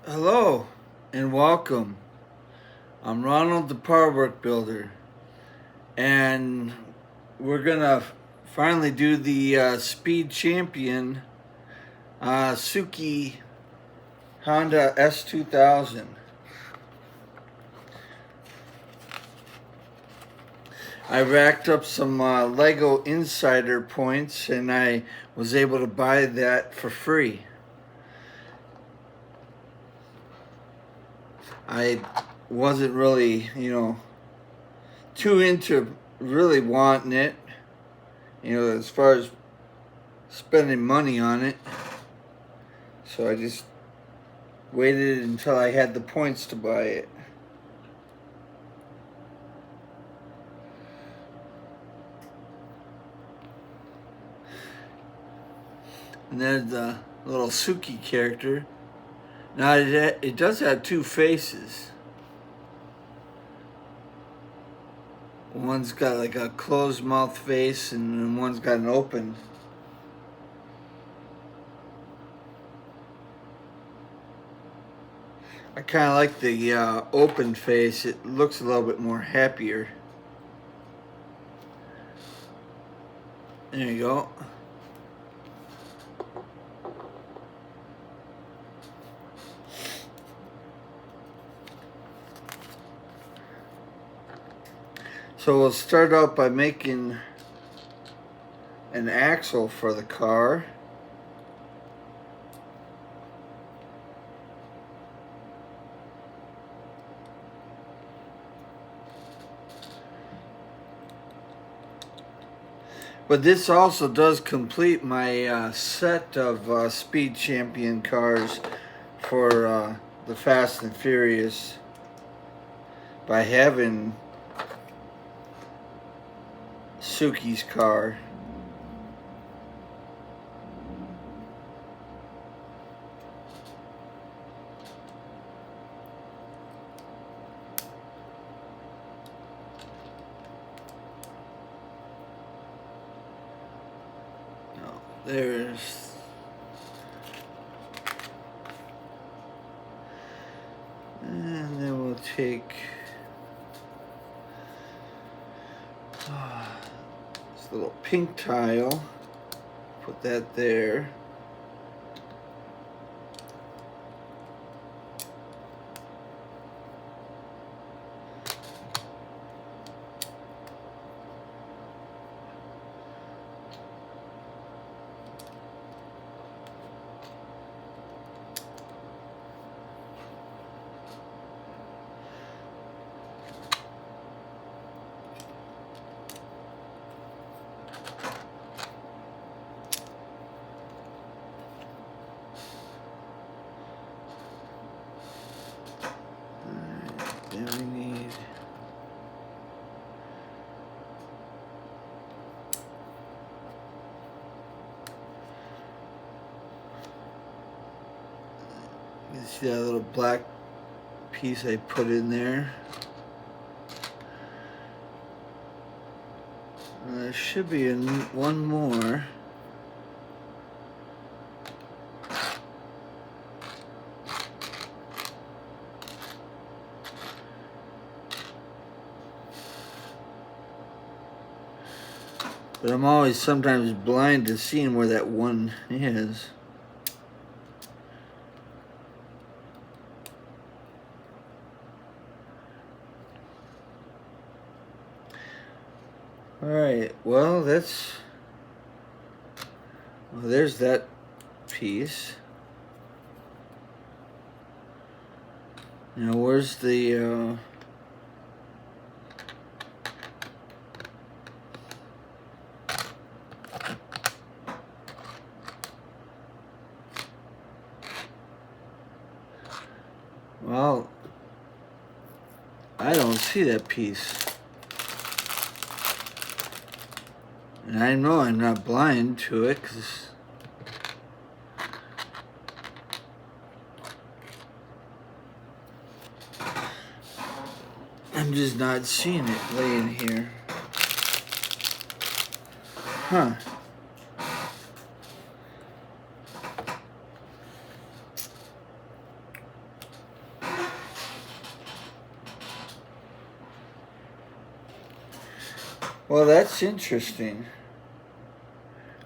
Hello and welcome. I'm Ronald the Power Work Builder, and we're gonna finally do the Speed Champion Suki Honda S2000. I racked up some Lego Insider points, and I was able to buy that for free. I wasn't really, too into really wanting it, as far as spending money on it. So I just waited until I had the points to buy it. And there's the little Suki character. Now it does have two faces. One's got like a closed mouth face and one's got an open. I kind of like the open face. It looks a little bit more happier. There you go. So we'll start out by making an axle for the car. But this also does complete my set of Speed Champion cars for the Fast and Furious by having Suki's car. There's and then we'll take this little pink tile, put that there. Then we need you see that little black piece I put in there. There should be one more. But I'm always sometimes blind to seeing where that one is. Alright, well there's that piece. Now where's the well, I don't see that piece. And I know I'm not blind to it, 'cause I'm just not seeing it laying here. Huh. Well, that's interesting.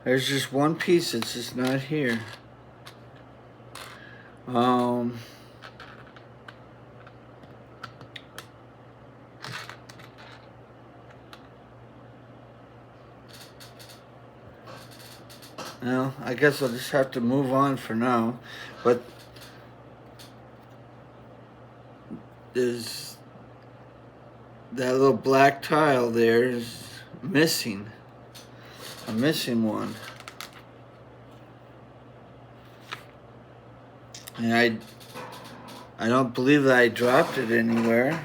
There's just one piece that's just not here. Well, I guess I'll just have to move on for now. But there's that little black tile there is missing. I'm missing one. And I don't believe that I dropped it anywhere.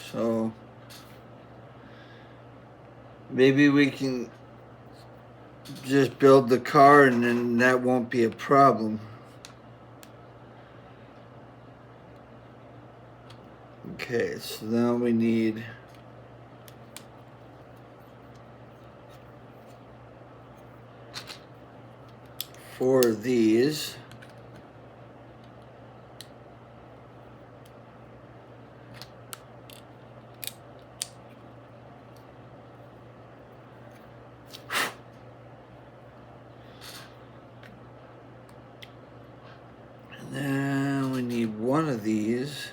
So maybe we can just build the car and then that won't be a problem. Okay, so now we need four of these. And then we need one of these.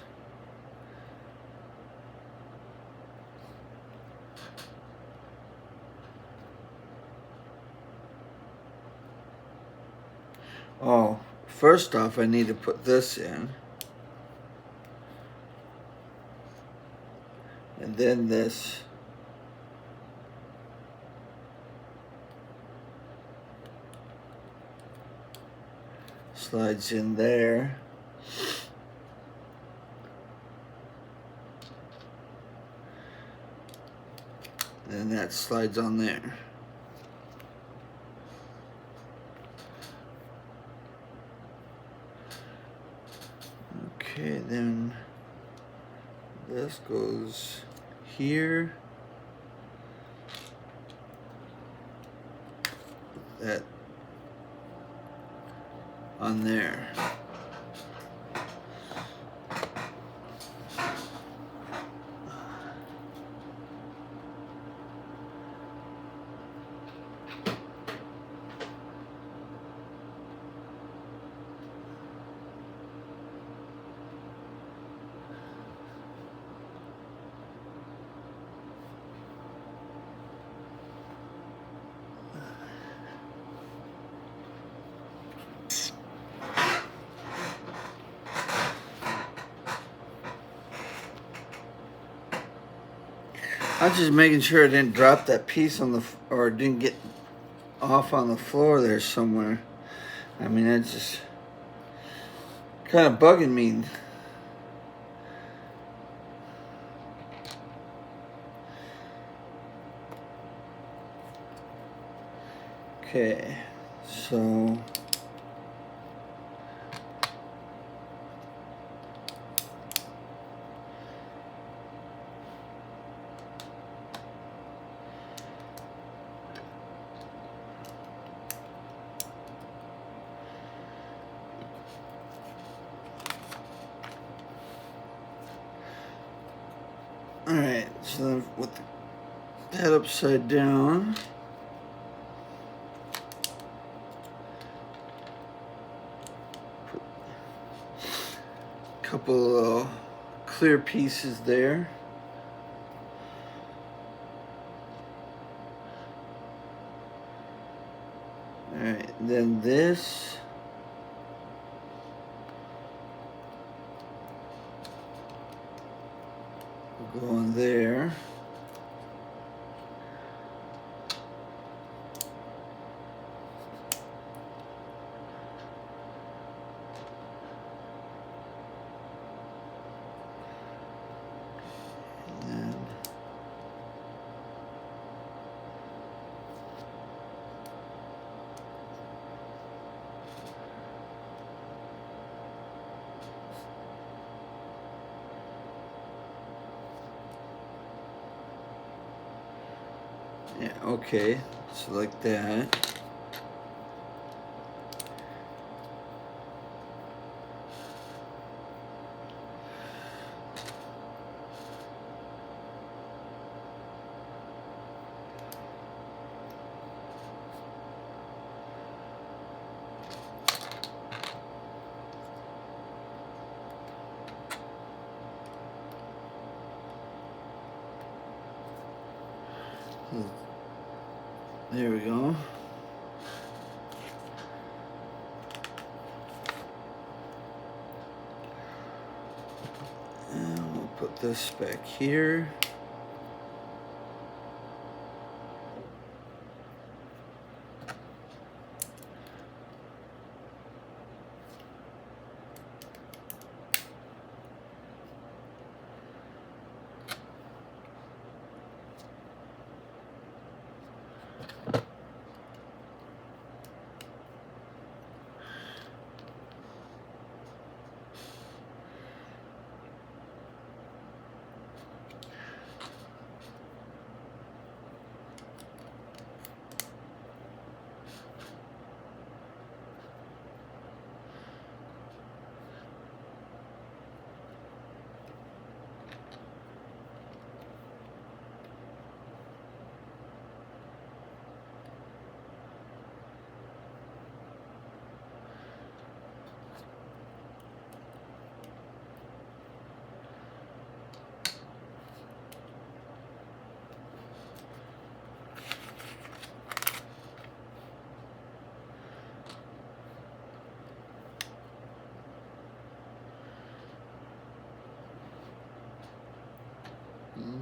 Oh, first off, I need to put this in. And then this. Slides in there. And that slides on there. Okay, then this goes here. That on there. I was just making sure I didn't drop that piece on the, or didn't get off on the floor there somewhere. I mean, that's just kind of bugging me. Okay, so alright, so then with the head upside down, put a couple clear pieces there. Alright, then this. Will go on there. Yeah, okay, so like that. There we go. And we'll put this back here.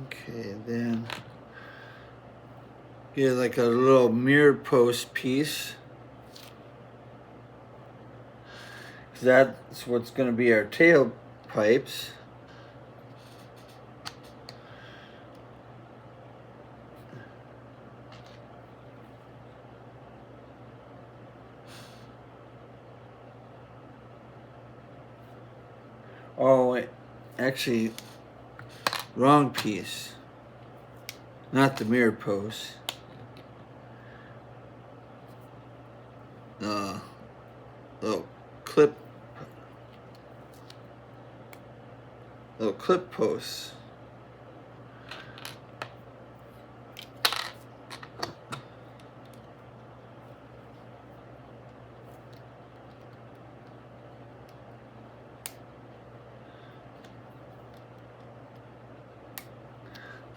Okay, then get like a little mirror post piece. That's what's going to be our tail pipes. Oh, wait. Actually, wrong piece. Not the mirror post. Little clip. Little clip posts.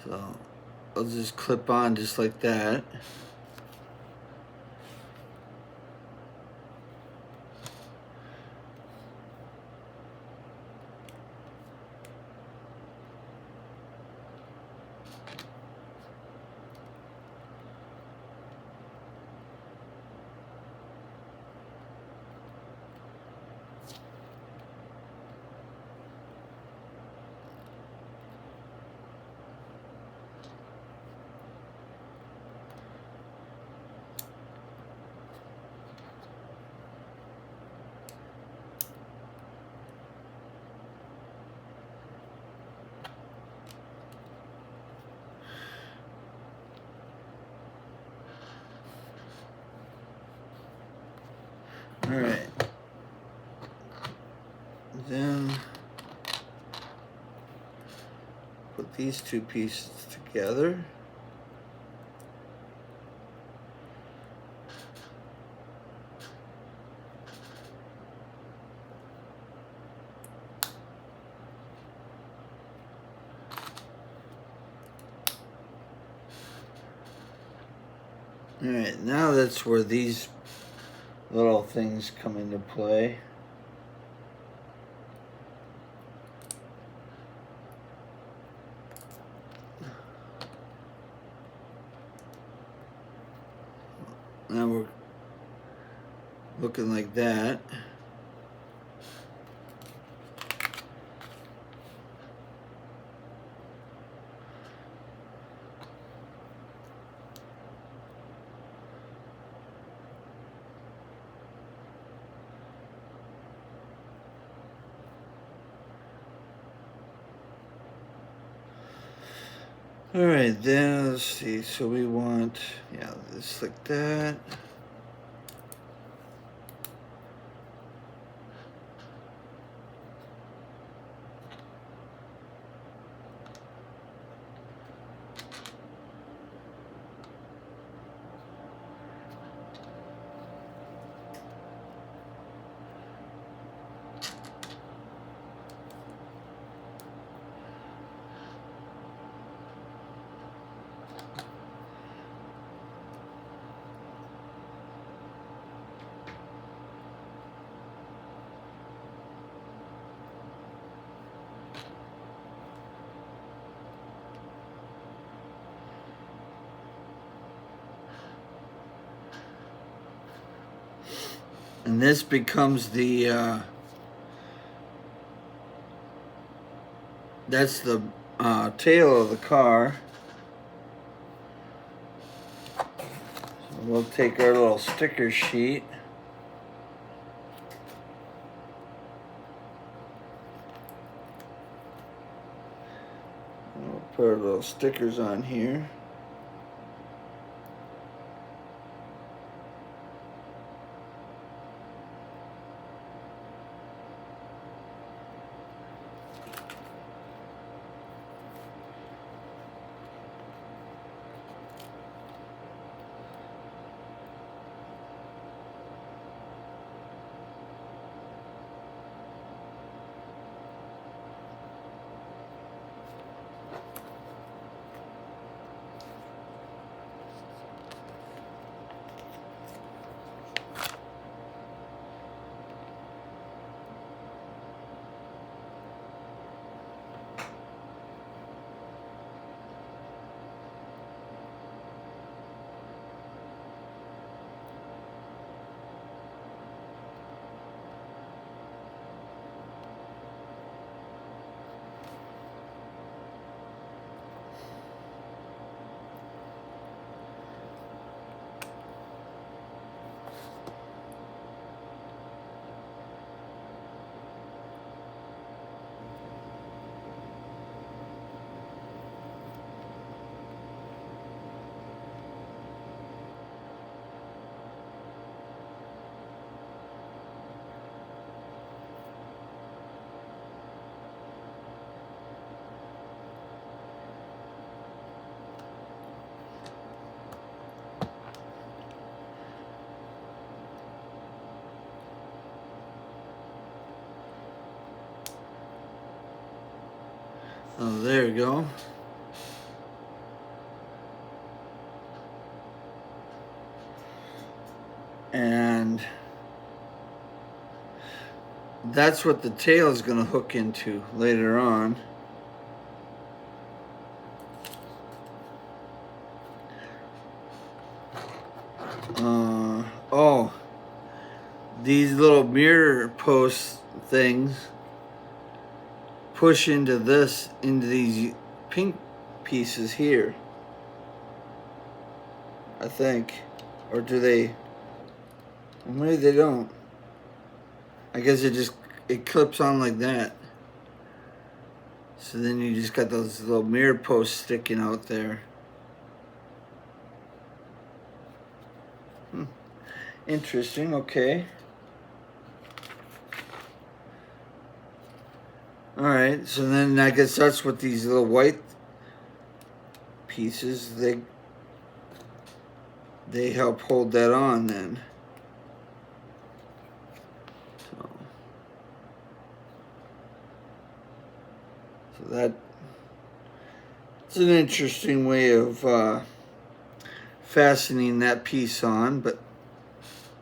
So I'll just clip on just like that. All right. Then put these two pieces together. All right, now that's where these little things come into play. Now we're looking like that. All right, then let's see. So we want, yeah, this like that. And this becomes the that's the tail of the car. So we'll take our little sticker sheet. We'll put our little stickers on here. Oh, there you go. And that's what the tail is going to hook into later on. Oh, these little mirror post things push into these pink pieces here, I think. Or do they? Well, maybe they don't. I guess it clips on like that. So then you just got those little mirror posts sticking out there. Interesting, okay. Alright, so then I guess that's what these little white pieces, they help hold that on then. So that's an interesting way of fastening that piece on, but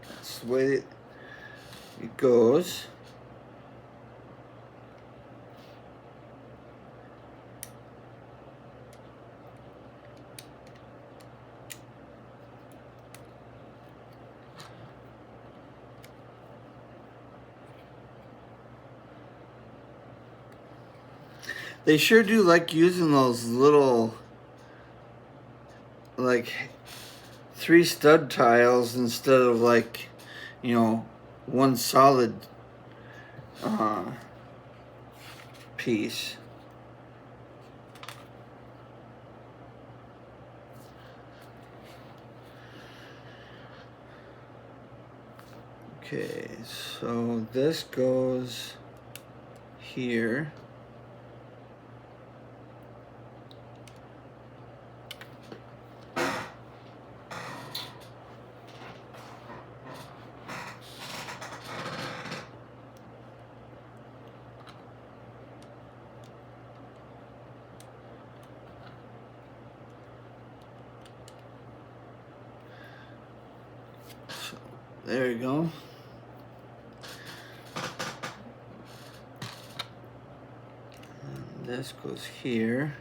that's the way it goes. They sure do like using those little, like, 3 stud tiles instead of, like, you know, one solid piece. Okay, so this goes here. So, there you go. And this goes here.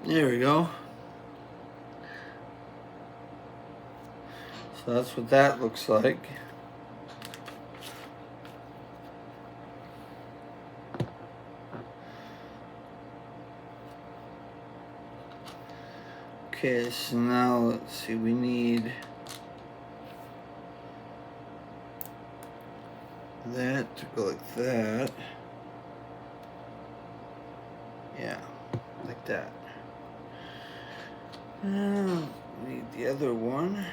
There we go. So that's what that looks like. Okay, so now let's see, we need that to go like that. Yeah, like that. Need the other one.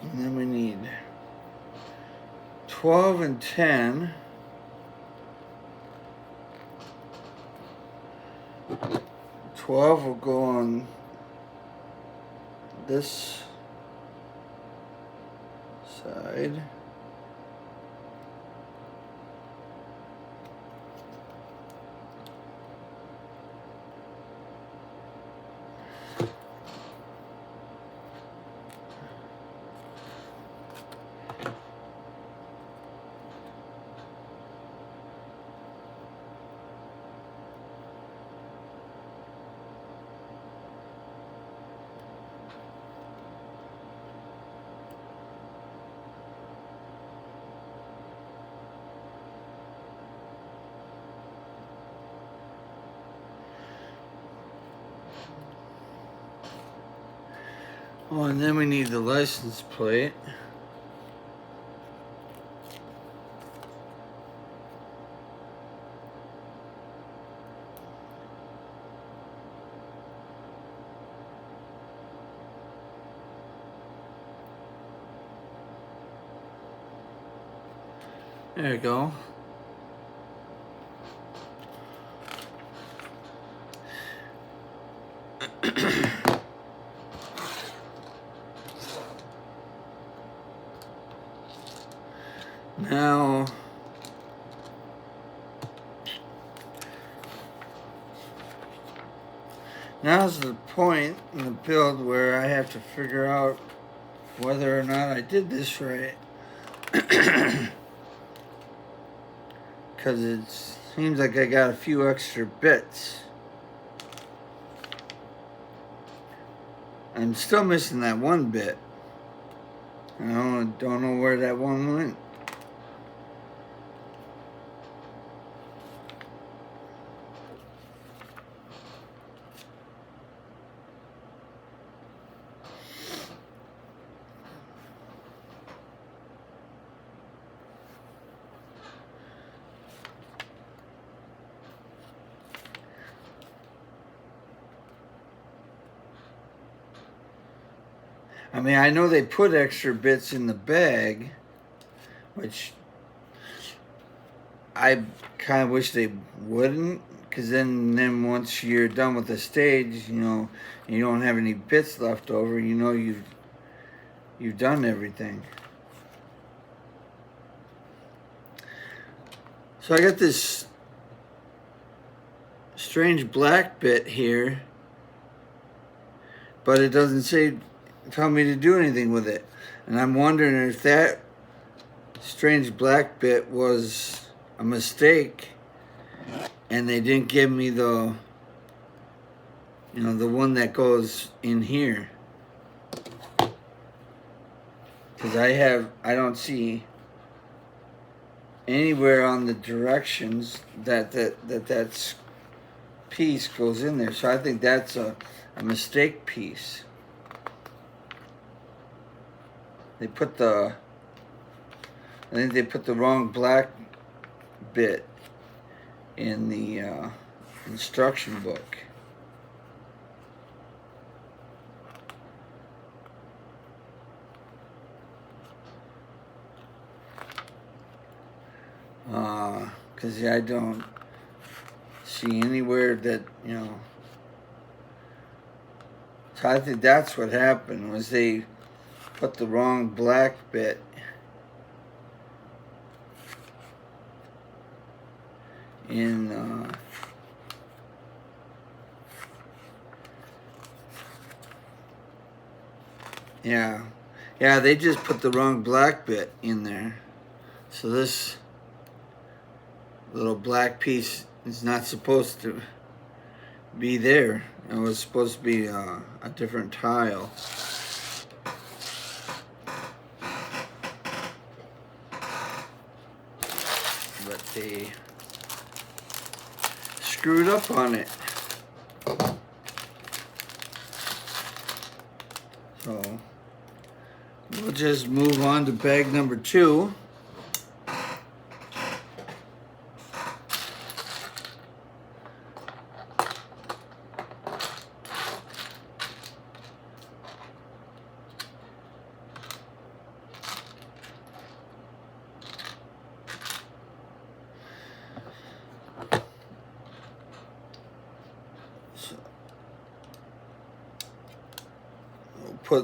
And then we need 12 and 10. 12 will go on this side. Oh, and then we need the license plate. There you go. Now's the point in the build where I have to figure out whether or not I did this right. Because it seems like I got a few extra bits. I'm still missing that one bit. I don't know where that one went. I mean, I know they put extra bits in the bag, which I kind of wish they wouldn't, because then once you're done with the stage, you don't have any bits left over. You've done everything. So I got this strange black bit here, but it doesn't tell me to do anything with it. And I'm wondering if that strange black bit was a mistake and they didn't give me the one that goes in here. Because I don't see anywhere on the directions that piece goes in there. So I think that's a mistake piece. I think they put the wrong black bit in the instruction book. Because I don't see anywhere that, So I think that's what happened, was they put the wrong black bit in Yeah. Yeah, they just put the wrong black bit in there. So this little black piece is not supposed to be there. It was supposed to be a different tile. But they screwed up on it. So we'll just move on to bag number 2.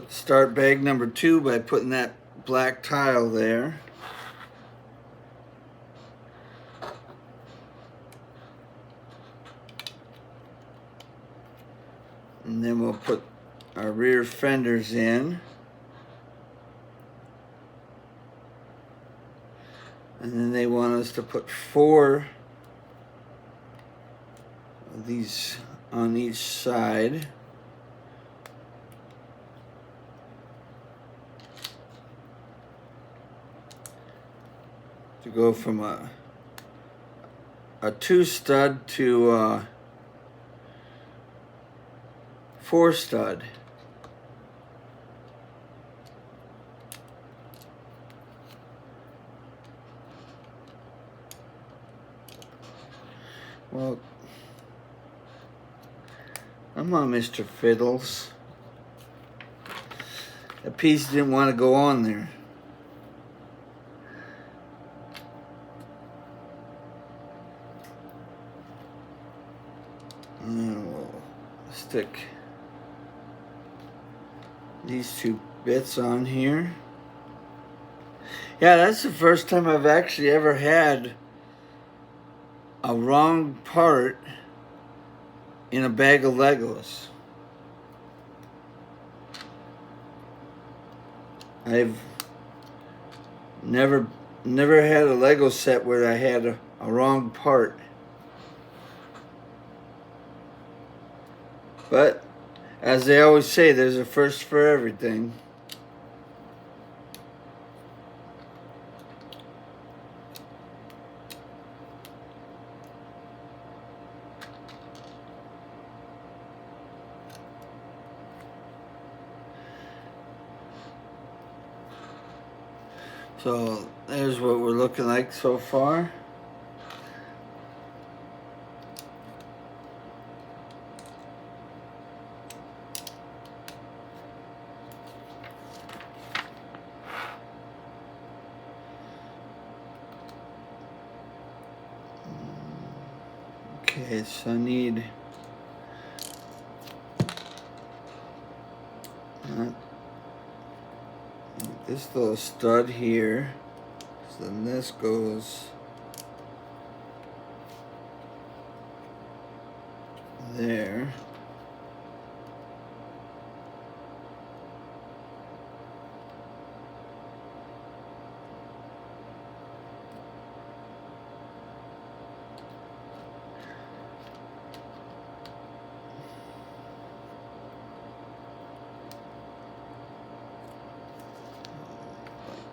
Start bag number 2 by putting that black tile there. And then we'll put our rear fenders in. And then they want us to put 4 of these on each side. To go from a 2 stud to 4 stud. Well, I'm on Mr. Fiddles. That piece didn't want to go on there. And then we'll stick these 2 bits on here. Yeah, that's the first time I've actually ever had a wrong part in a bag of Legos. I've never had a Lego set where I had a wrong part. But, as they always say, there's a first for everything. So, there's what we're looking like so far. Okay, so I need this little stud here. So then this goes there.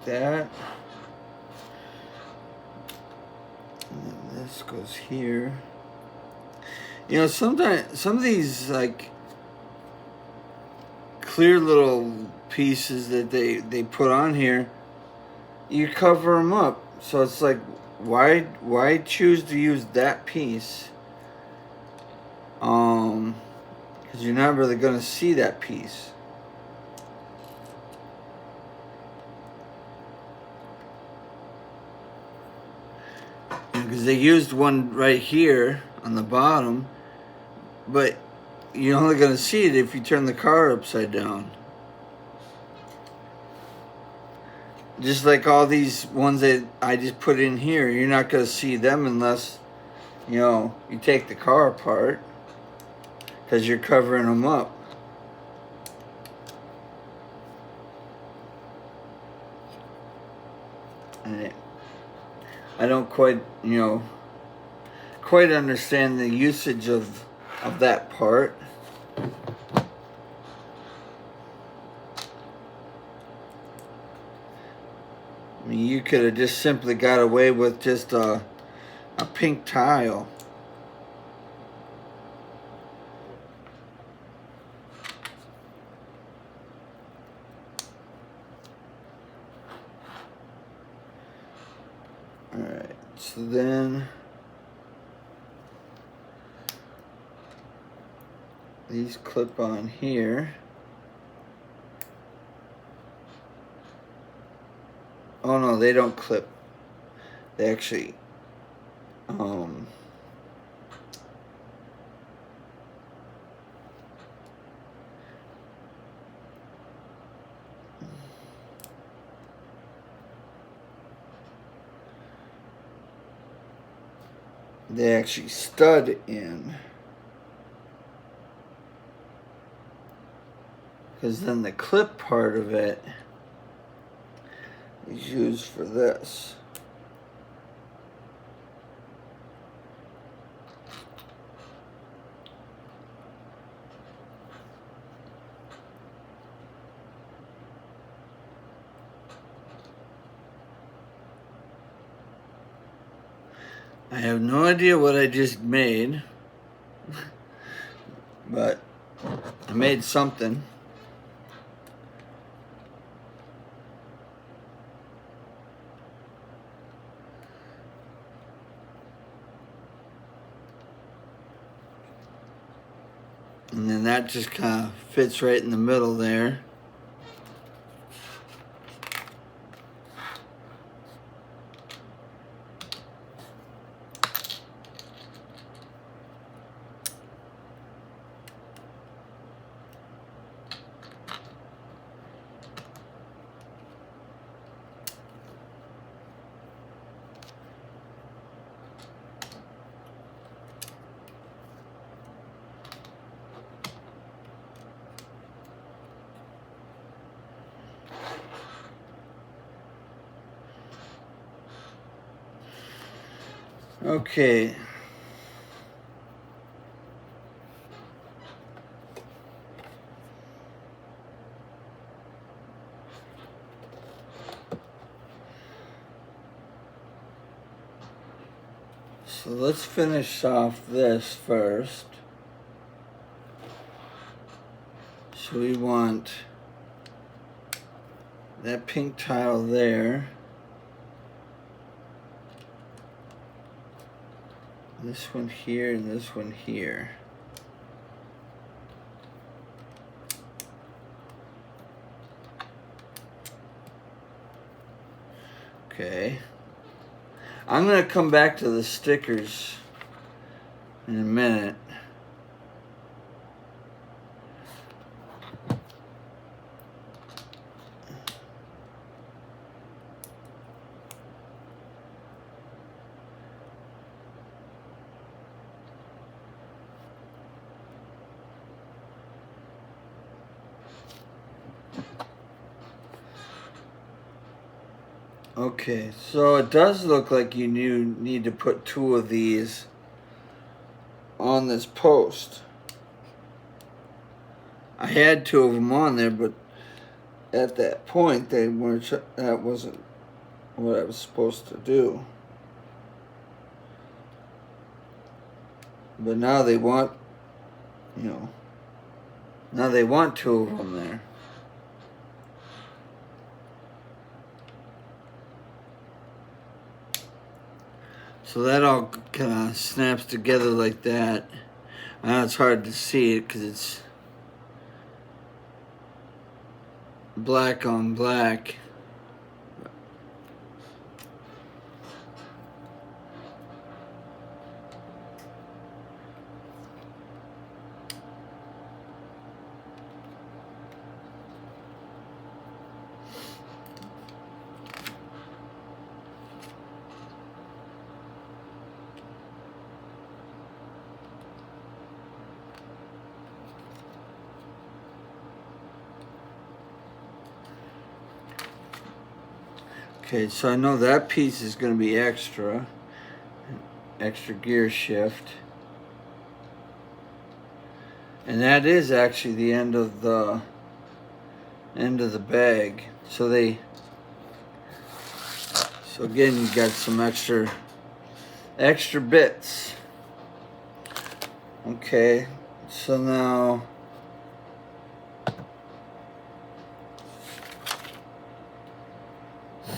That, and then this goes here. You know, sometimes some of these like clear little pieces that they put on here, you cover them up. So it's like, why choose to use that piece? Because you're not really gonna see that piece. Because they used one right here on the bottom, but you're only going to see it if you turn the car upside down. Just like all these ones that I just put in here, you're not going to see them unless, you know, you take the car apart, because you're covering them up. I don't quite, quite understand the usage of that part. I mean, you could have just simply got away with just a pink tile. Alright, so then these clip on here. Oh no, they don't clip. They actually they actually stud in, because then the clip part of it is used for this. I have no idea what I just made, but I made something. And then that just kind of fits right in the middle there. Okay. So let's finish off this first. So we want that pink tile there. This one here and this one here. Okay. I'm going to come back to the stickers in a minute. Okay, so it does look like you need to put 2 of these on this post. I had 2 of them on there, but at that point they weren't. That wasn't what I was supposed to do. But now they want, now they want 2 of them there. So that all kind of snaps together like that. I know it's hard to see it because it's black on black. Okay, so I know that piece is going to be extra gear shift. And that is actually the end of the bag. So again, you got some extra bits. Okay, so now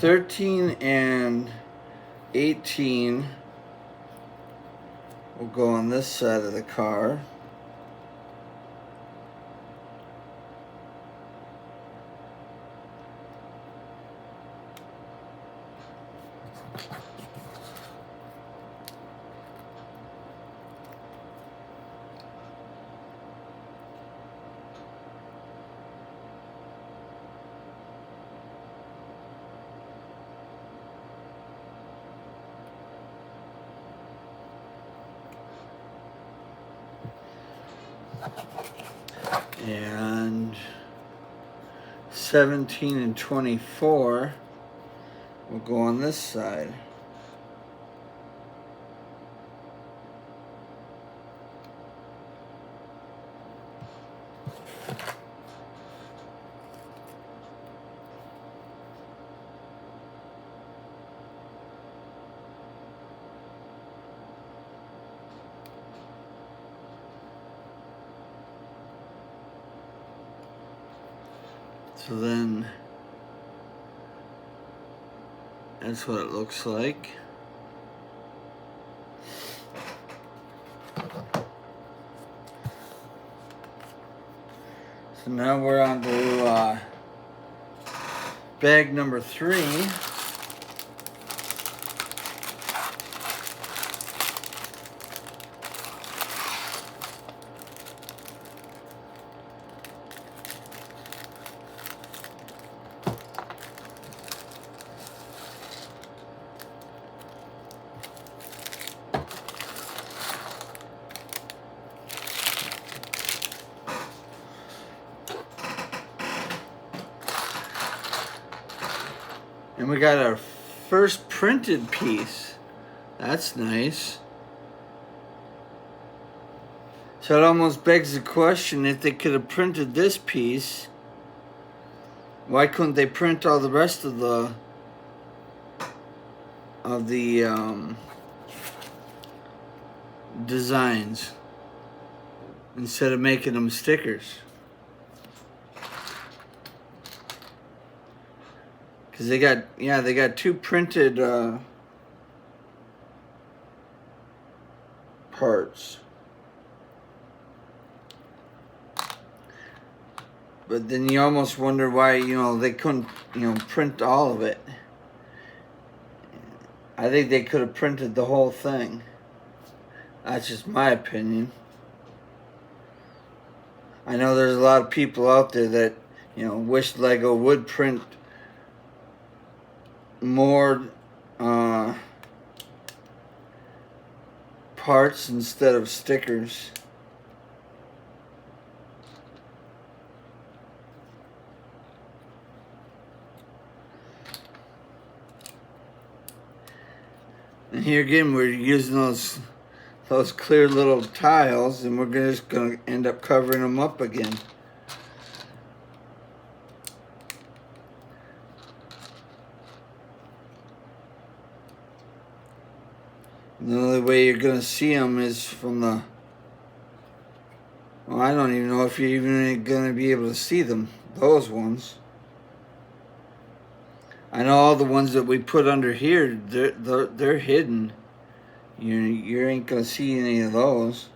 $13 and $18 will go on this side of the car. And 17 and 24 will go on this side. So then that's what it looks like. So now we're on to bag number 3. And we got our first printed piece. That's nice. So it almost begs the question, if they could have printed this piece, why couldn't they print all the rest of the designs instead of making them stickers? Because they got 2 printed parts. But then you almost wonder why, they couldn't, print all of it. I think they could have printed the whole thing. That's just my opinion. I know there's a lot of people out there that, wish Lego would print more parts instead of stickers. And here again, we're using those clear little tiles, and we're just going to end up covering them up again. The only way you're going to see them is from the... Well, I don't even know if you're even going to be able to see them. Those ones. I know all the ones that we put under here, they're hidden. You ain't going to see any of those.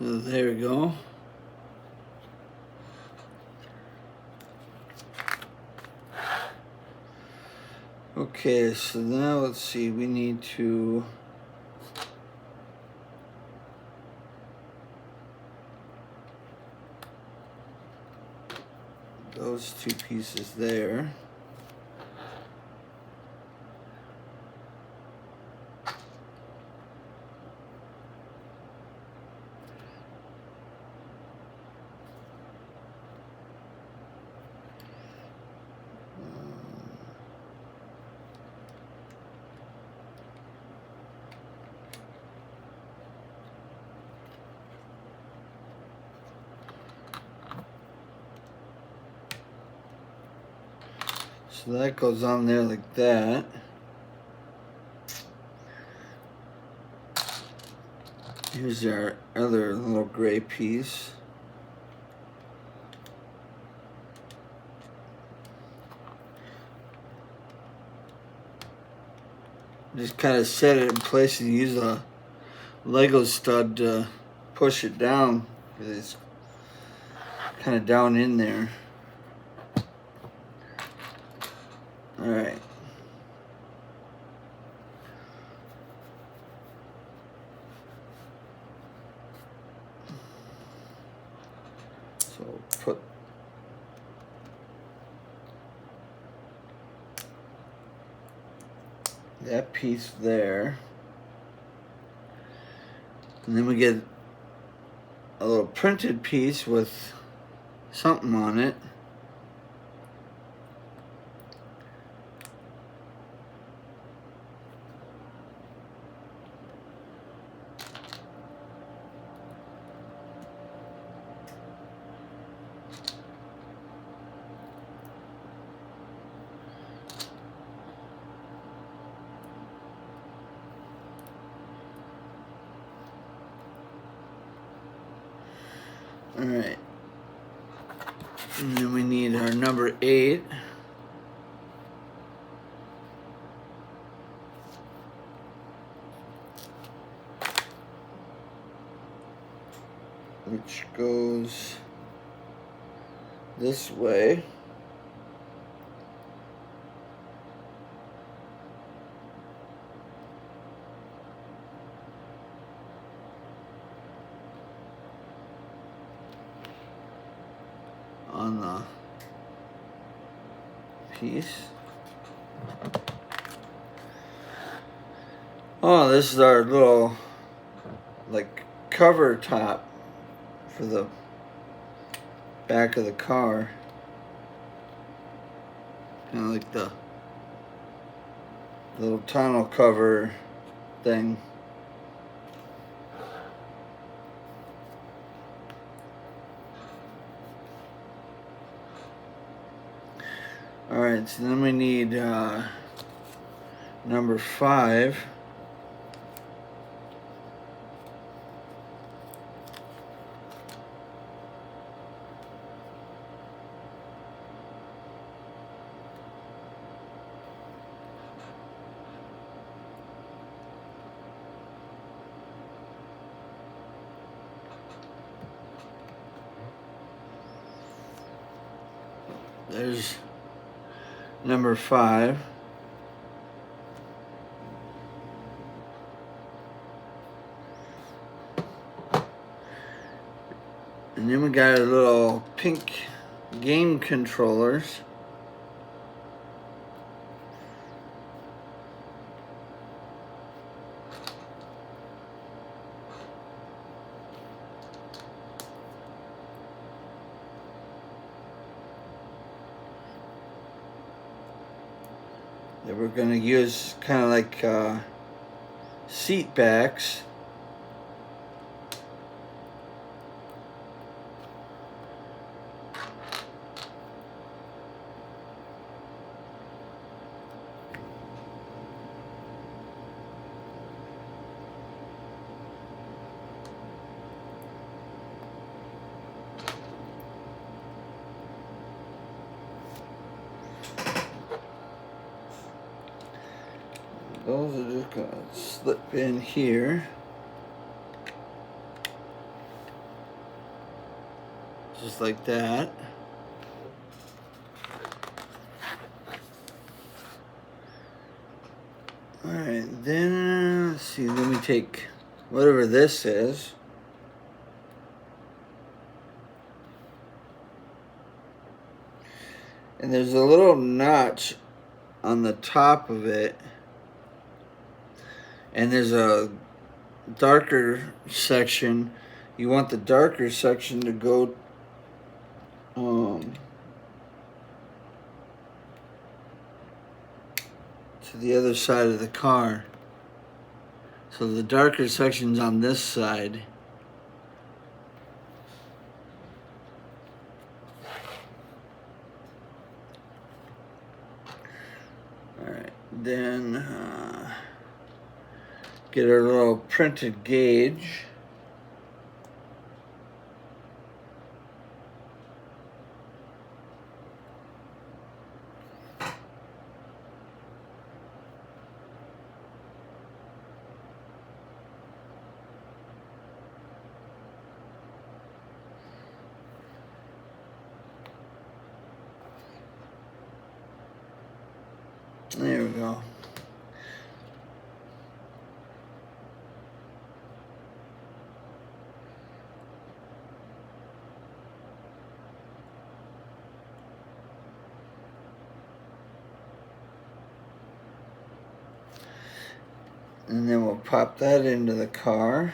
So there we go. Okay, so now let's see, we need to those two pieces there. So that goes on there like that. Here's our other little gray piece. Just kind of set it in place and use a Lego stud to push it down, because it's kind of down in there. Alright. So put that piece there. And then we get a little printed piece with something on it. Alright. And then we need our number 8. Which goes this way. On the piece. Oh, this is our little like cover top for the back of the car. Kind of like the little tonneau cover thing. Alright, so then we need number 5. There's number 5. And then we got our little pink game controllers. That we're going to use kind of like seat backs. Those are just going to slip in here. just like that. Alright, then let's see, let me take whatever this is. And there's a little notch on the top of it. And there's a darker section. You want the darker section to go to the other side of the car. So the darker section's on this side. Alright, then get our little printed gauge. There we go. And then we'll pop that into the car.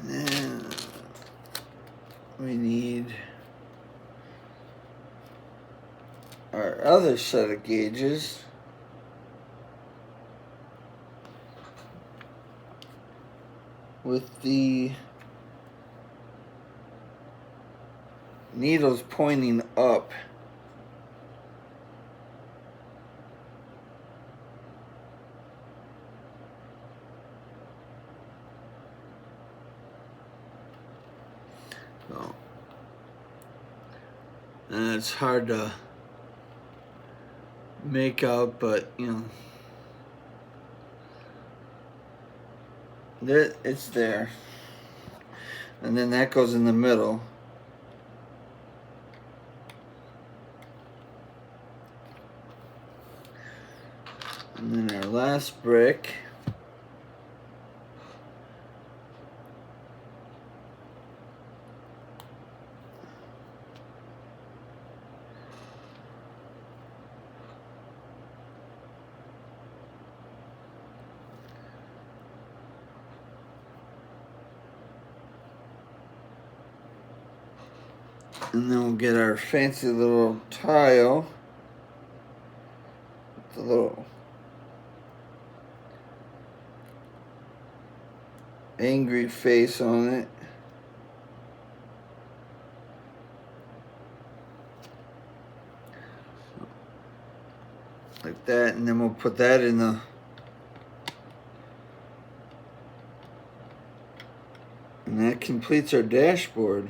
And then we need our other set of gauges. With the needles pointing up. So, and it's hard to make out, but you know, it's there. And then that goes in the middle. And then our last brick. And then we'll get our fancy little tile. The little angry face on it. Like that, and then we'll put that in the and that completes our dashboard.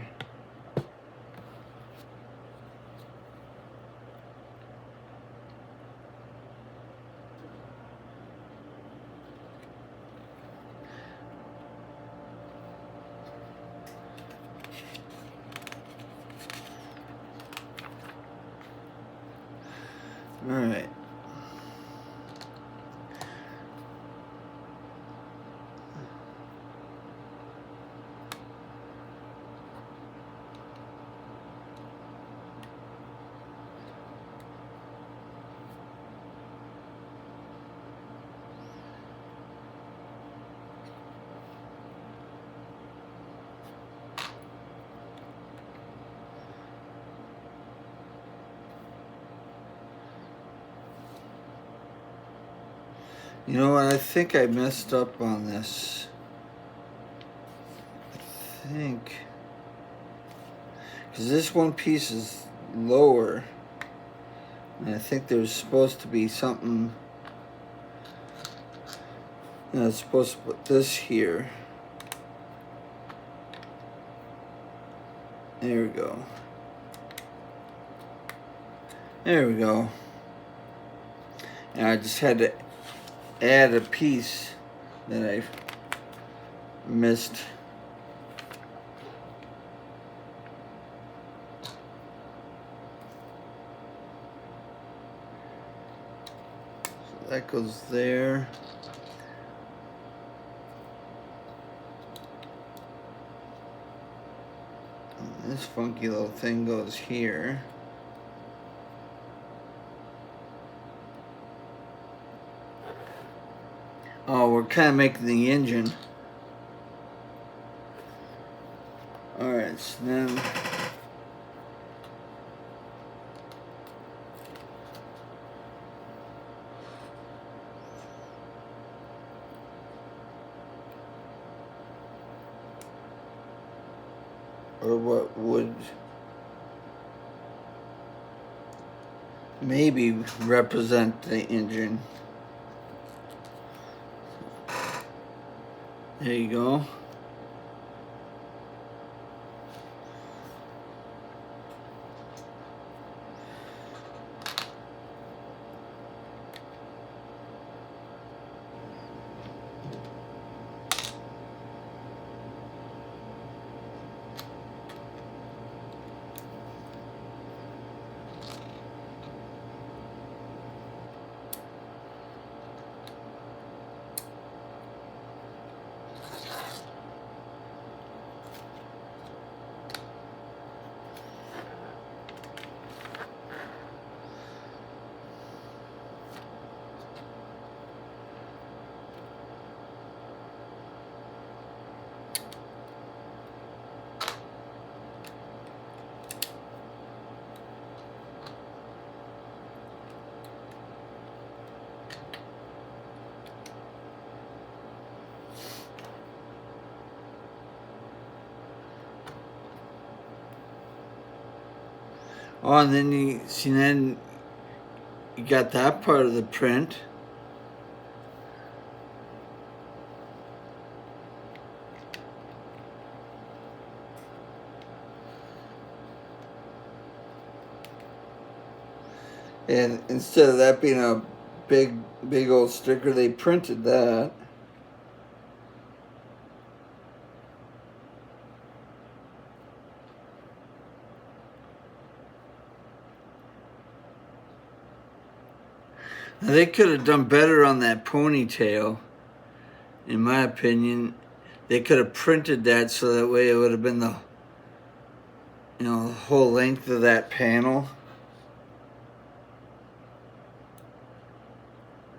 All right. You know what? I think I messed up on this. I think. Because this one piece is lower. And I think there's supposed to be something. I was supposed to put this here. There we go. There we go. And I just had to add a piece that I missed. So that goes there. And this funky little thing goes here. Oh, we're kind of making the engine. Alright, so then or what would maybe represent the engine. There you go. Oh, and then you see, then you got that part of the print. And instead of that being a big old sticker, they printed that. Now, they could have done better on that ponytail, in my opinion. They could have printed that so that way it would have been the, the whole length of that panel.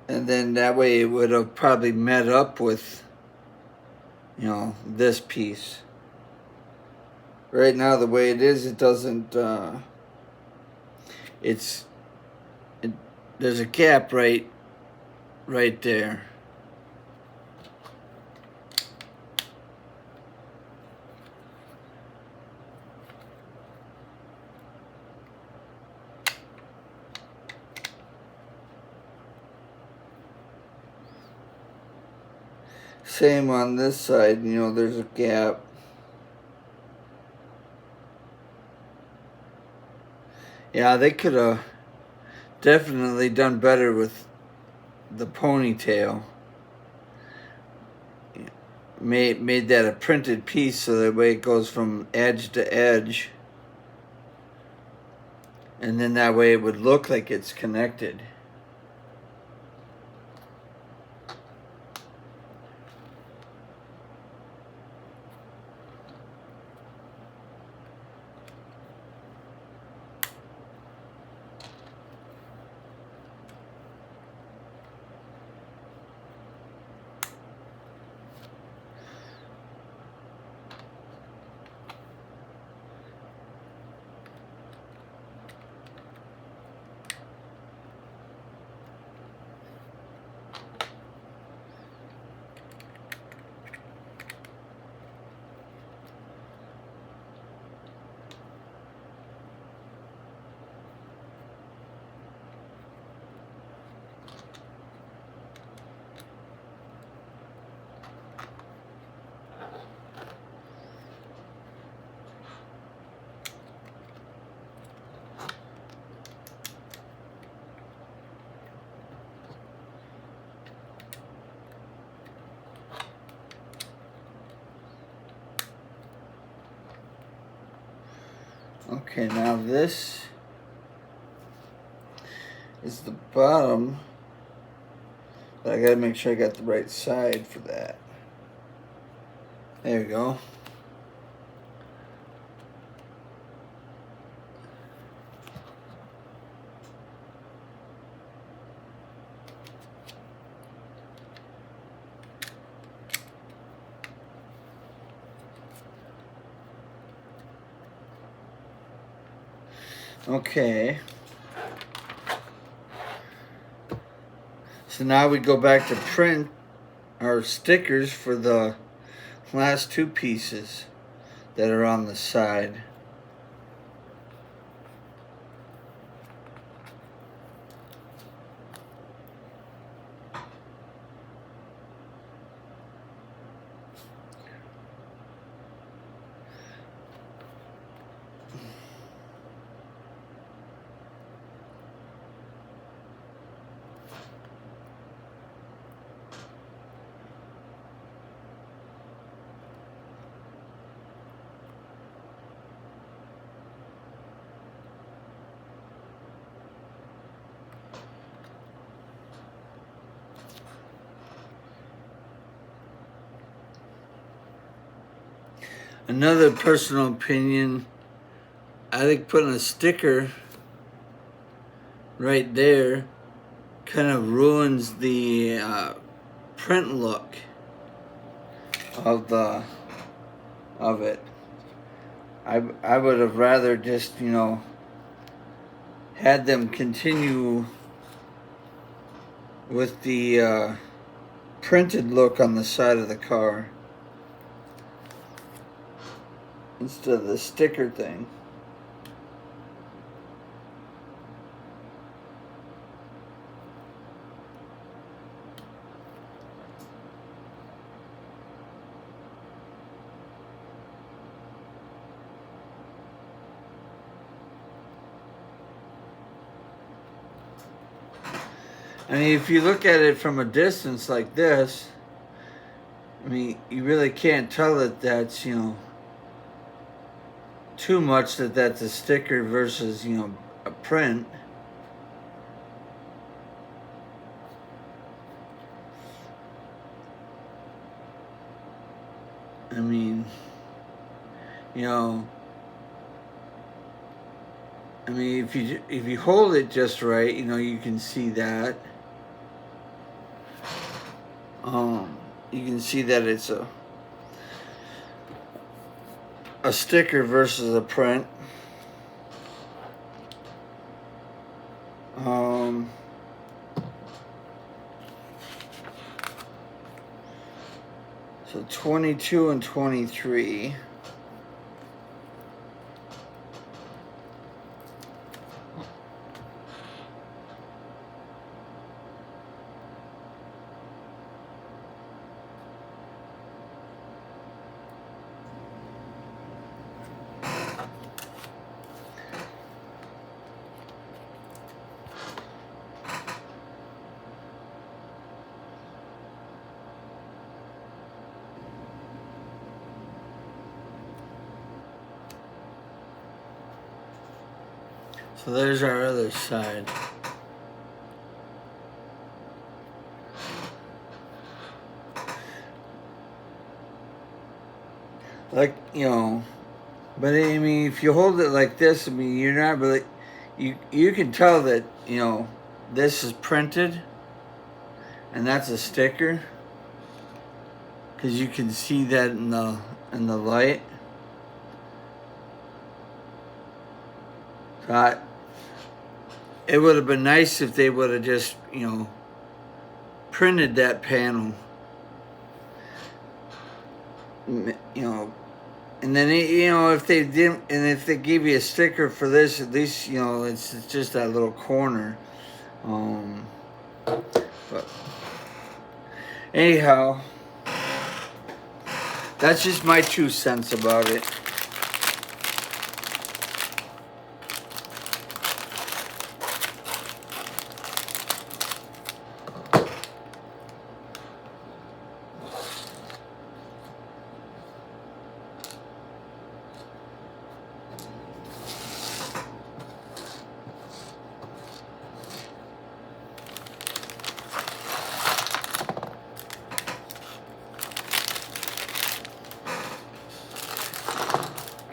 And then that way it would have probably met up with, this piece. Right now, the way it is, it doesn't, there's a gap right there. Same on this side, there's a gap. Yeah, they could have definitely done better with the ponytail. Made that a printed piece so that way it goes from edge to edge. And then that way it would look like it's connected. Okay, now this is the bottom, but I gotta make sure I got the right side for that. There we go. Okay. So now we go back to print our stickers for the last two pieces that are on the side. Another personal opinion, I think putting a sticker right there kind of ruins the print look of it. I would have rather just, you know, had them continue with the printed look on the side of the car instead of the sticker thing. I mean, if you look at it from a distance like this, I mean, you really can't tell that that's, you know, too much that that's a sticker versus, you know, a print. I mean, you know, I mean, if you hold it just right, you know, you can see that. You can see that it's a sticker versus a print. So 22 and 23. So there's our other side. Like, you know, but I mean, if you hold it like this, I mean, you're not really, you can tell that, you know, this is printed and that's a sticker because you can see that in the light. So it would have been nice if they would have just, you know, printed that panel, you know, and then, you know, if they didn't, and if they gave you a sticker for this, at least, you know, it's just that little corner. But anyhow, that's just my 2 cents about it.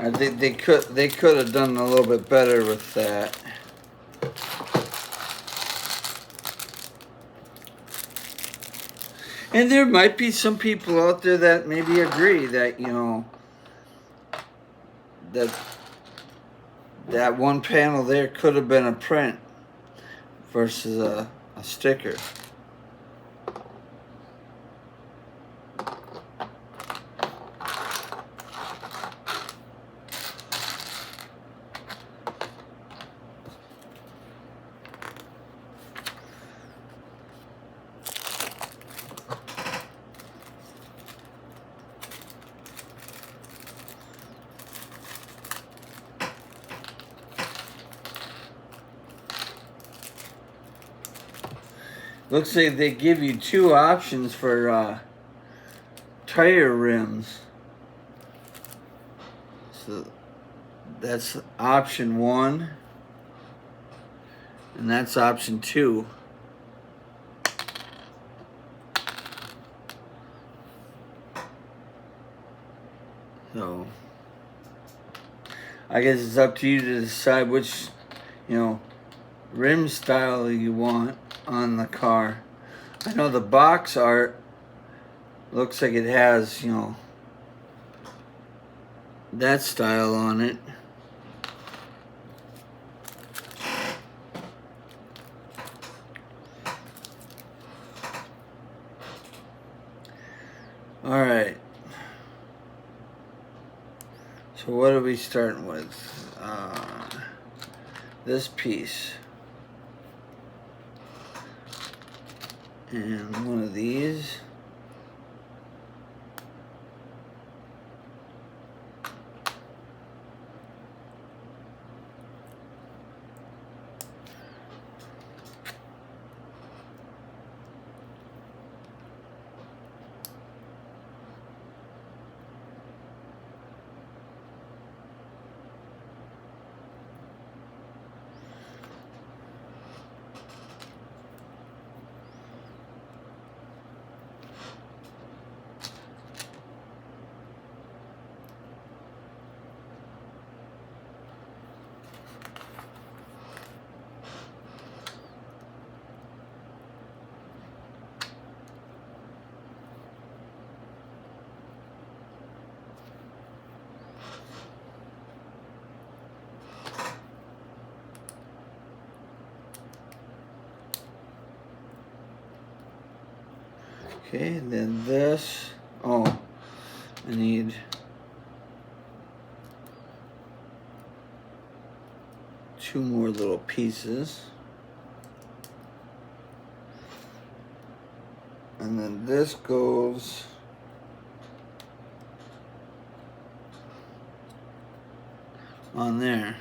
I think they could have done a little bit better with that. And there might be some people out there that maybe agree that, you know, that one panel there could have been a print versus a sticker. Looks like they give you two options for tire rims. So that's option 1, and that's option 2. So I guess it's up to you to decide which, you know, rim style you want on the car. I know the box art looks like it has, you know, that style on it. Alright. So what are we starting with? This piece. And one of these. Okay, and then this. Oh, I need two more little pieces. And then this goes on there.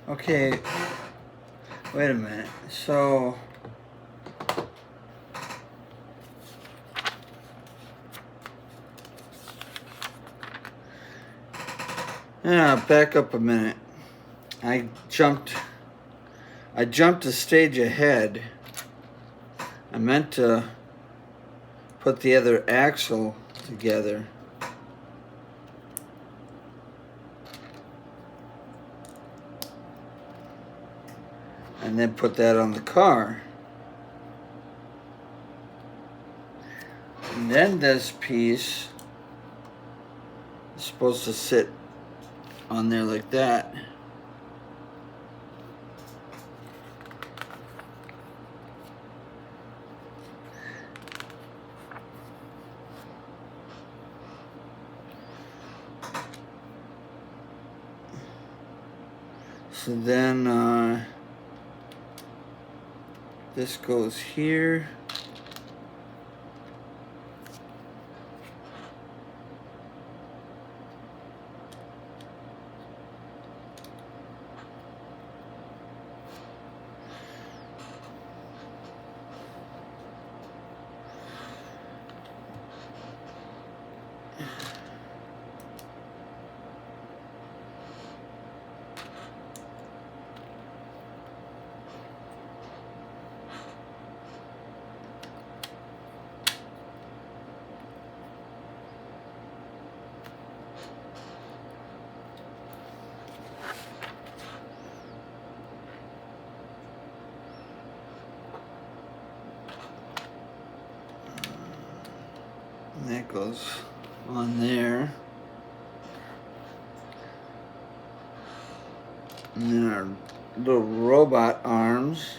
Okay, wait a minute. So back up a minute. I jumped a stage ahead. I meant to put the other axle together. And then put that on the car. And then this piece is supposed to sit on there like that. So then this goes here. And that goes on there. And then our little robot arms.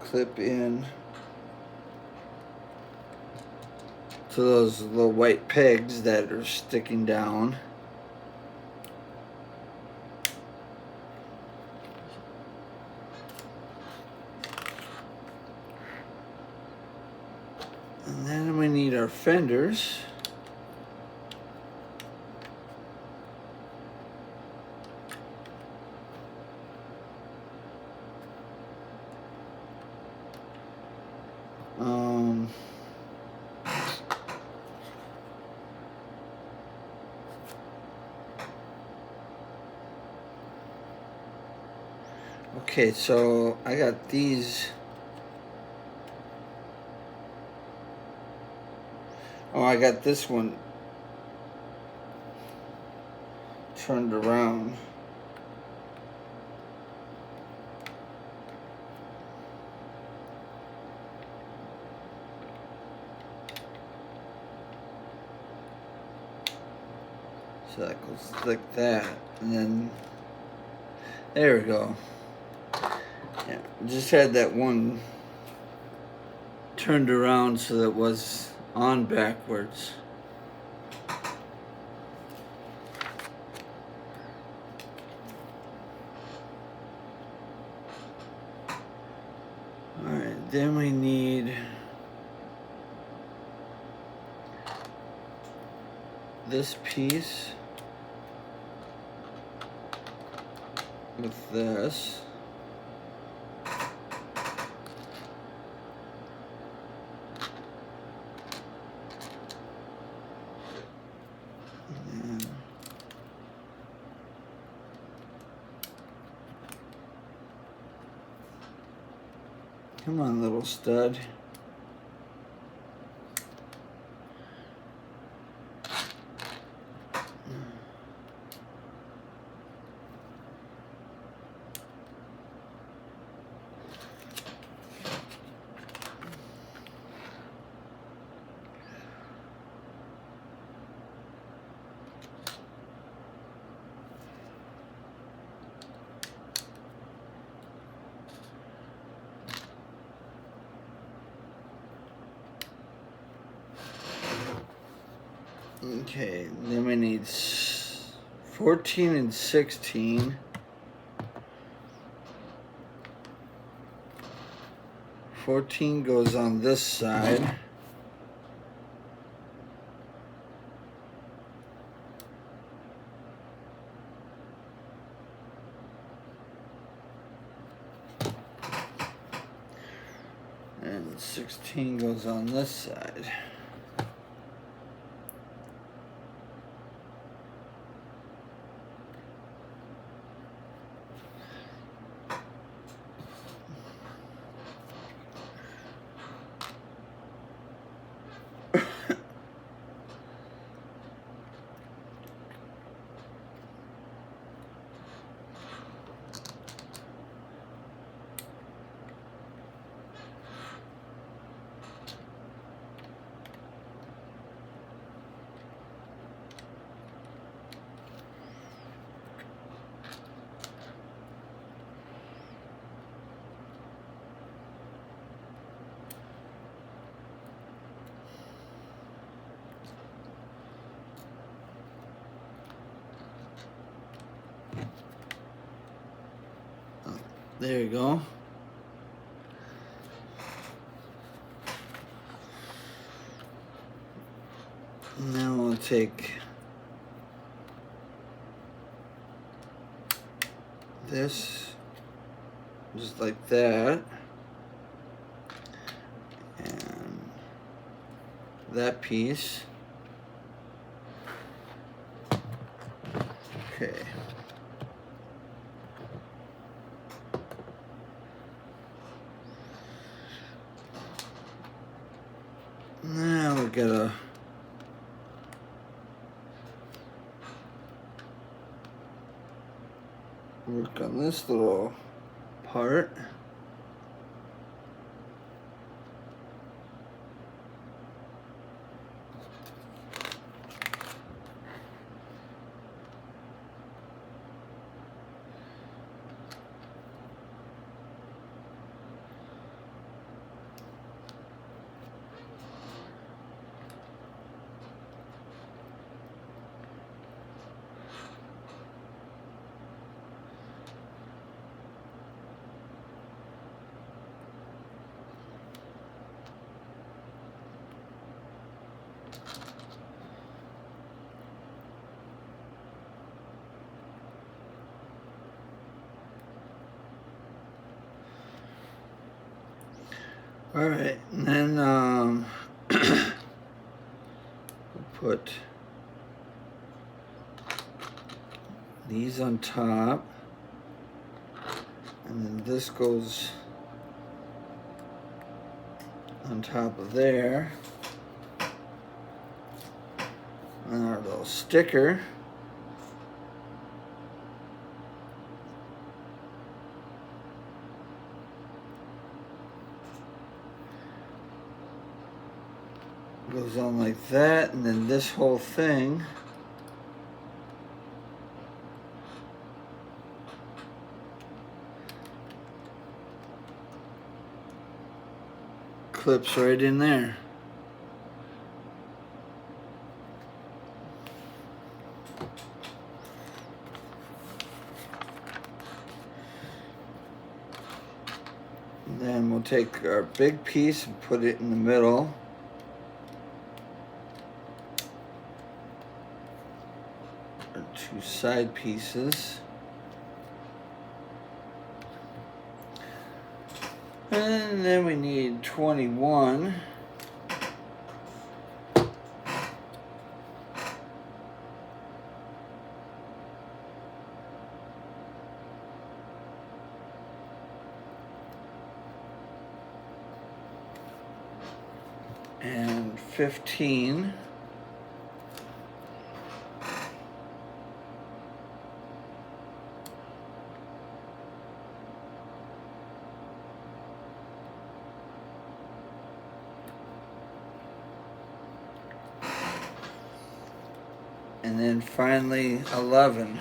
Clip in to those little white pegs that are sticking down. And then we need our fenders. Okay, so I got these. Oh, I got this one turned around. So that goes like that, and then there we go. Yeah, just had that one turned around so that it was on backwards. Alright, then we need this piece with this. And come on, little stud. Okay, then we need 14 and 16. 14 goes on this side. And 16 goes on this side. There you go. Now we'll take this just like that, and that piece. Okay. Now we gotta work on this little part. All right, and then we'll put these on top, and then this goes on top of there, and our little sticker. Goes on like that, and then this whole thing clips right in there. And then we'll take our big piece and put it in the middle. Our two side pieces. And then we need 21. And 15. And then finally 11.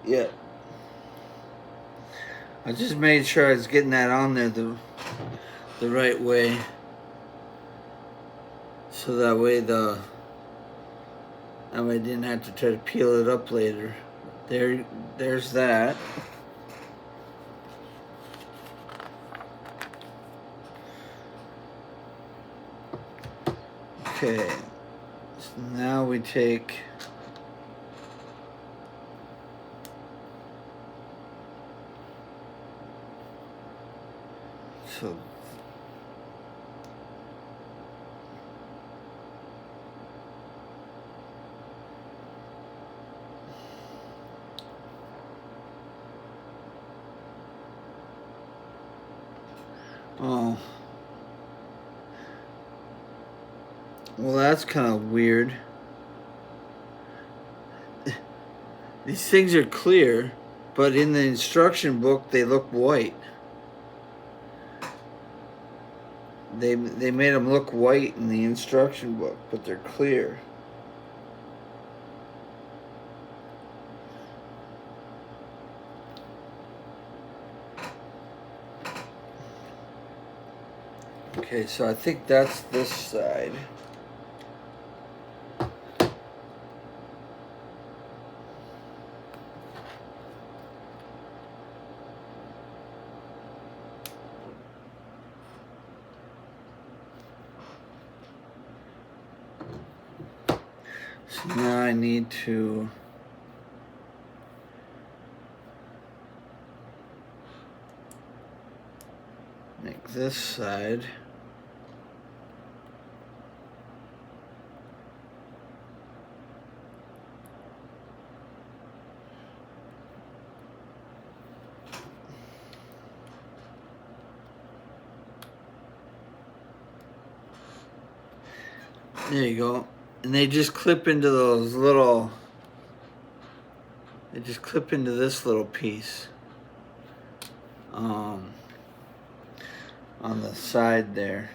Yeah. I just made sure I was getting that on there the right way, so that way I didn't have to try to peel it up later. There's that. Okay, so now we take so oh, well, that's kind of weird. These things are clear, but in the instruction book they look white. They made them look white in the instruction book, but they're clear. Okay, so I think that's this side. So now I need to make this side. There you go. And they just clip into those little, they just clip into this little piece on the side there.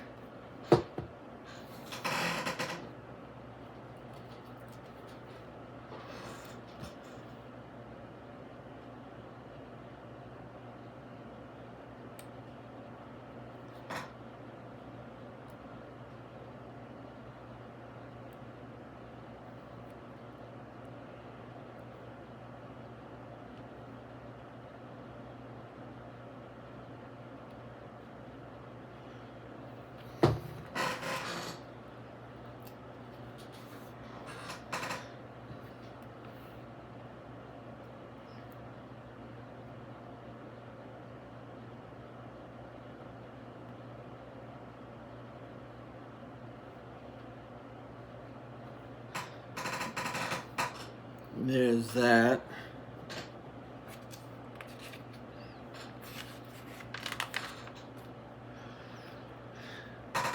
There's that.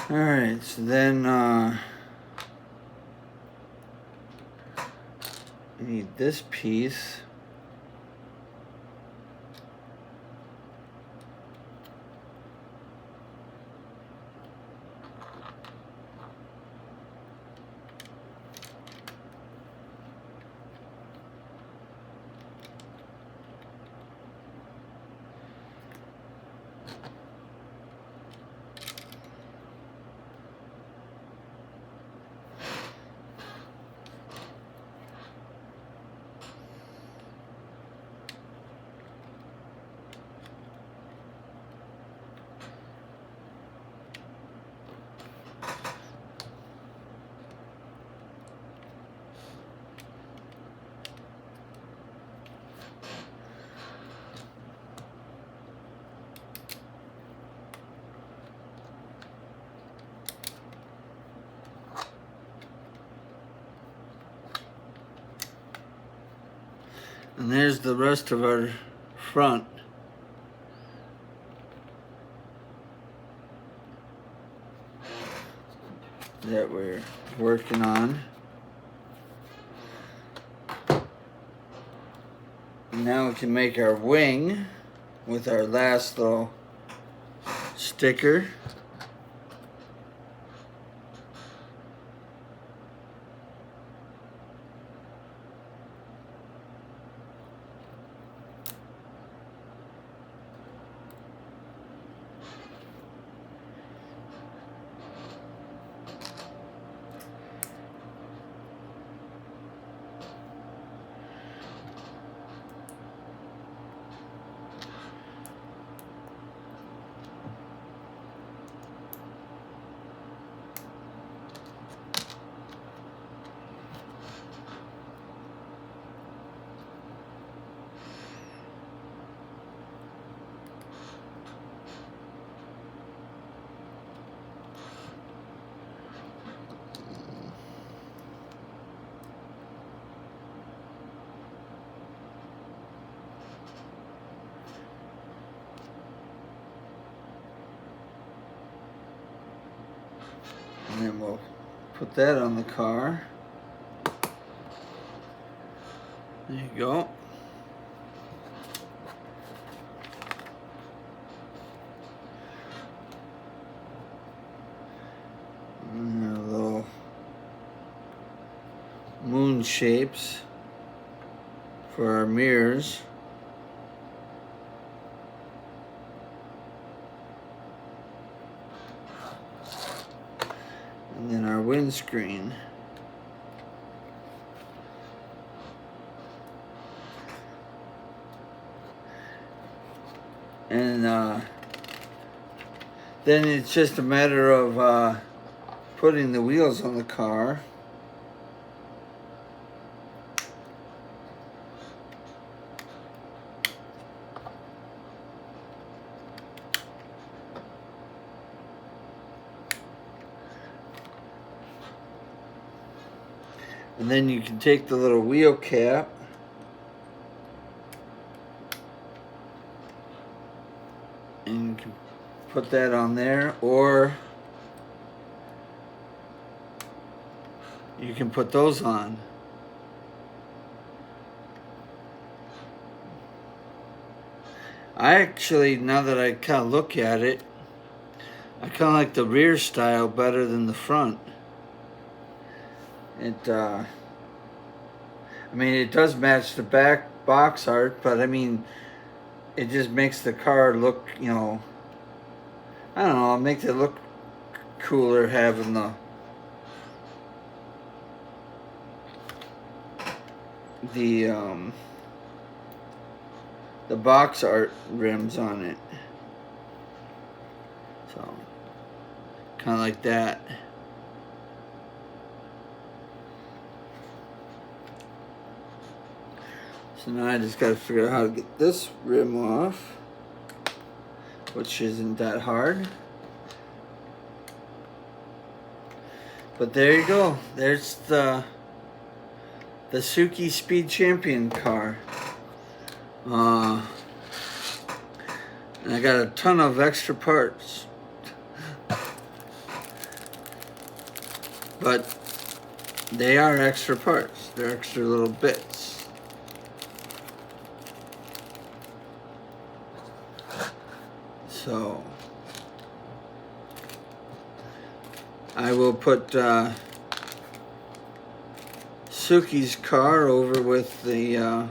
Alright, so then we need this piece. And there's the rest of our front. That we're working on. Now we can make our wing with our last little sticker. And then we'll put that on the car. There you go. And our little moon shapes for our mirrors. And then our windscreen. And then it's just a matter of putting the wheels on the car. And then you can take the little wheel cap and you can put that on there, or you can put those on. I actually, now that I kind of look at it, I kind of like the rear style better than the front. I mean, it does match the back box art, but I mean, it just makes the car look, you know, I don't know, it makes it look cooler having the box art rims on it. So, kind of like that. So now I just got to figure out how to get this rim off, which isn't that hard. But there you go. There's the the Suki Speed Champion car. And I got a ton of extra parts. But they are extra parts. They're extra little bits. So I will put Suki's car over with the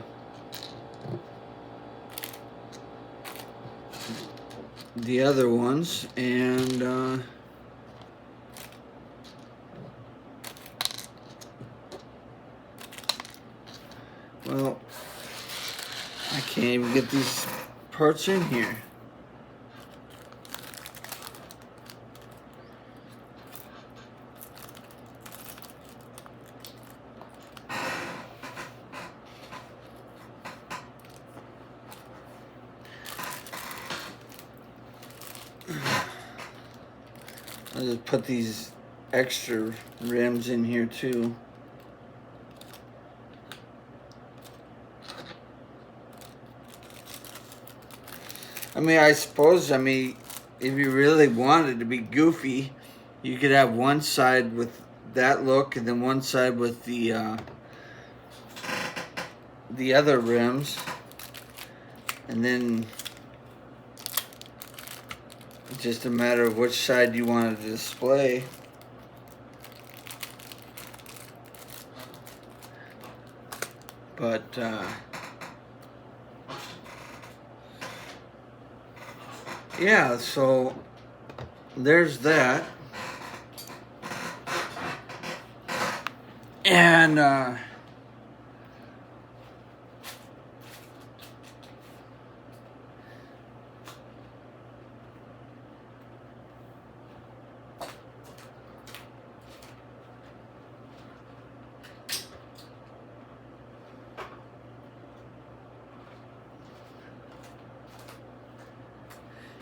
other ones, and well, I can't even get these parts in here. I'll just put these extra rims in here too. I mean, I suppose, if you really wanted to be goofy, you could have one side with that look and then one side with the other rims, and then it's just a matter of which side you wanted to display. But yeah, so there's that. And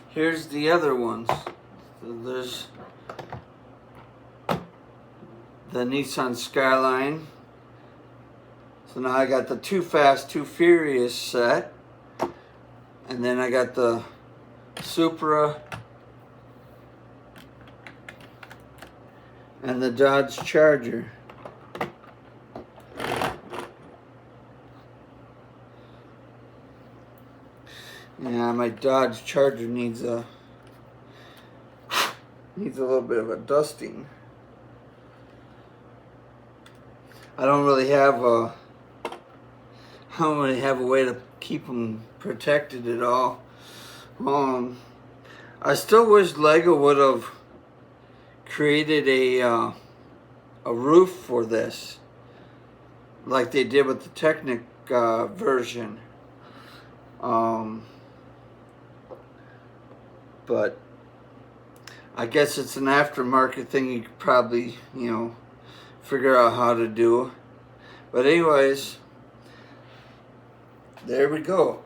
here's the other ones. So there's the Nissan Skyline. So now I got the Too Fast, Too Furious set. And then I got the Supra and the Dodge Charger. Yeah, my Dodge Charger needs a little bit of a dusting. I don't really have a way to keep them protected at all. I still wish Lego would have created a roof for this, like they did with the Technic version. But I guess it's an aftermarket thing you could probably, figure out how to do. But anyways, there we go.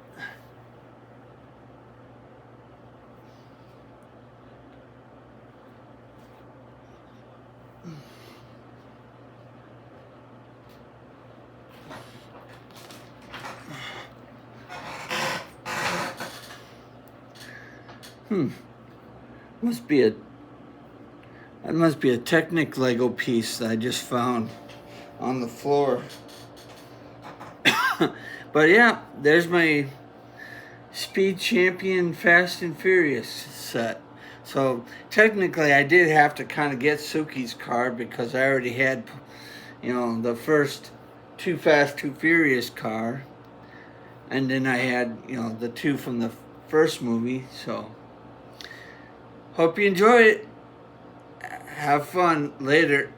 That must be a Technic Lego piece that I just found on the floor. But yeah, there's my Speed Champion Fast and Furious set. So technically I did have to kind of get Suki's car because I already had, the first Too Fast, Too Furious car. And then I had, the two from the first movie. So hope you enjoy it. Have fun later.